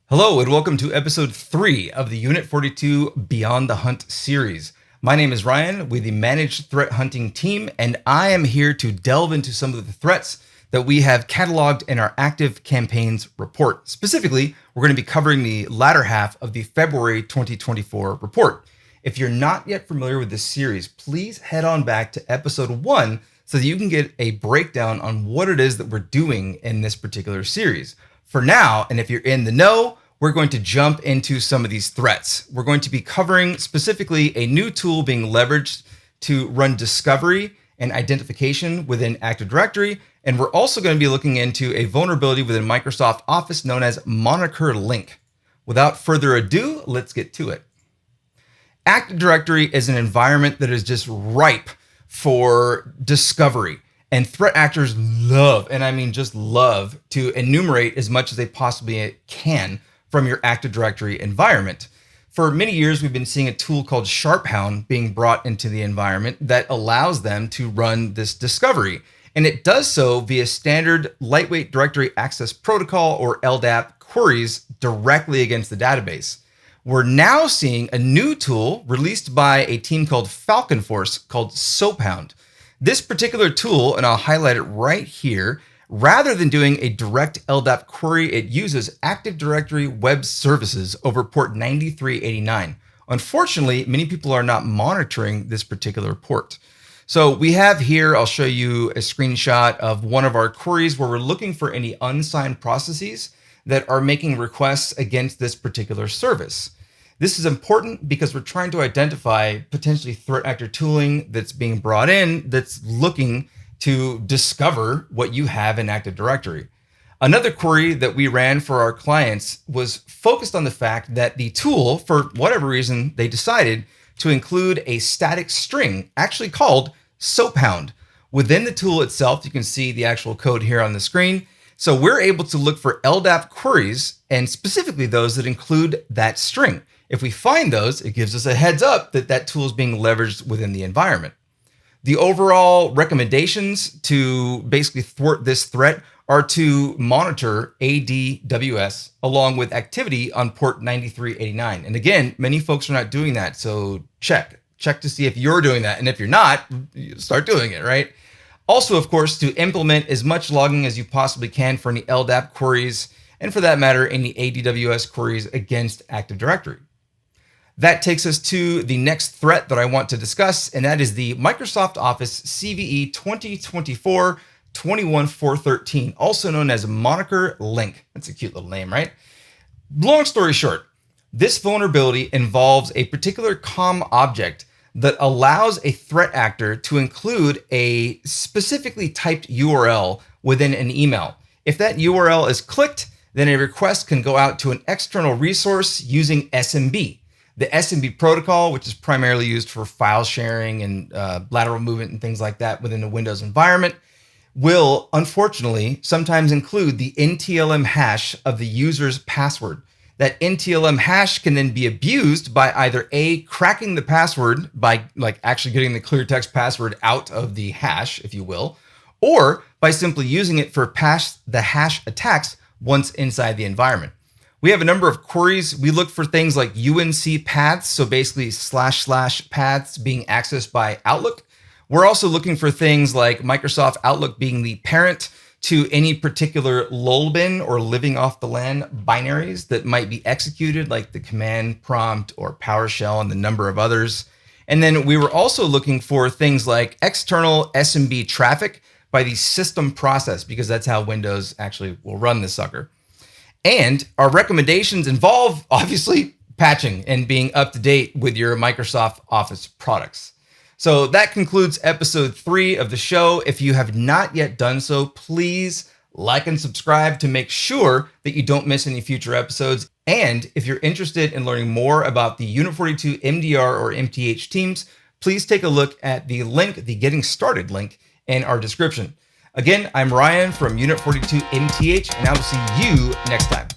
Hello and welcome to episode 3 of the Unit 42 Beyond the Hunt series. My name is Ryan with the Managed Threat Hunting team, and I am here to delve into some of the threats that we have cataloged in our active campaigns report. Specifically, we're going to be covering the latter half of the February 2024 report. If you're not yet familiar with this series, please head on back to episode 1 so that you can get a breakdown on what it is that we're doing in this particular series. For now, and if you're in the know, we're going to jump into some of these threats. We're going to be covering specifically a new tool being leveraged to run discovery and identification within Active Directory. And we're also going to be looking into a vulnerability within Microsoft Office known as Moniker Link. Without further ado, let's get to it. Active Directory is an environment that is just ripe for discovery. And threat actors love, and I mean just love, to enumerate as much as they possibly can from your Active Directory environment. For many years, we've been seeing a tool called SharpHound being brought into the environment that allows them to run this discovery. And it does so via standard lightweight directory access protocol, or LDAP, queries directly against the database. We're now seeing a new tool released by a team called Falcon Force called SoapPound. This particular tool, and I'll highlight it right here, rather than doing a direct LDAP query, it uses Active Directory Web Services over port 9389. Unfortunately, many people are not monitoring this particular port. So we have here, I'll show you a screenshot of one of our queries where we're looking for any unsigned processes that are making requests against this particular service. This is important because we're trying to identify potentially threat actor tooling that's being brought in that's looking to discover what you have in Active Directory. Another query that we ran for our clients was focused on the fact that the tool, for whatever reason, they decided to include a static string, actually called SoapPound. Within the tool itself, you can see the actual code here on the screen. So we're able to look for LDAP queries, and specifically those that include that string. If we find those, it gives us a heads up that that tool is being leveraged within the environment. The overall recommendations to basically thwart this threat are to monitor ADWS along with activity on port 9389. And again, many folks are not doing that. So check to see if you're doing that. And if you're not, start doing it, right? Also, of course, to implement as much logging as you possibly can for any LDAP queries, and for that matter, any ADWS queries against Active Directory. That takes us to the next threat that I want to discuss, and that is the Microsoft Office CVE 2024-21413, also known as Moniker Link. That's a cute little name, right? Long story short, this vulnerability involves a particular COM object that allows a threat actor to include a specifically typed URL within an email. If that URL is clicked, then a request can go out to an external resource using SMB. The SMB protocol, which is primarily used for file sharing and lateral movement and things like that within the Windows environment, will unfortunately sometimes include the NTLM hash of the user's password. That NTLM hash can then be abused by either A, cracking the password by actually getting the clear text password out of the hash, if you will, or by simply using it for the hash attacks once inside the environment. We have a number of queries. We look for things like UNC paths, so basically / paths being accessed by Outlook. We're also looking for things like Microsoft Outlook being the parent to any particular lolbin or living off the LAN binaries that might be executed, like the command prompt or PowerShell and the number of others. And then we were also looking for things like external SMB traffic by the system process, because that's how Windows actually will run this sucker. And our recommendations involve, obviously, patching and being up to date with your Microsoft Office products. So that concludes episode 3 of the show. If you have not yet done so, please like and subscribe to make sure that you don't miss any future episodes. And if you're interested in learning more about the Unit 42 MDR or MTH teams, please take a look at the link, the Getting Started link in our description. Again, I'm Ryan from Unit 42 MTH, and I will see you next time.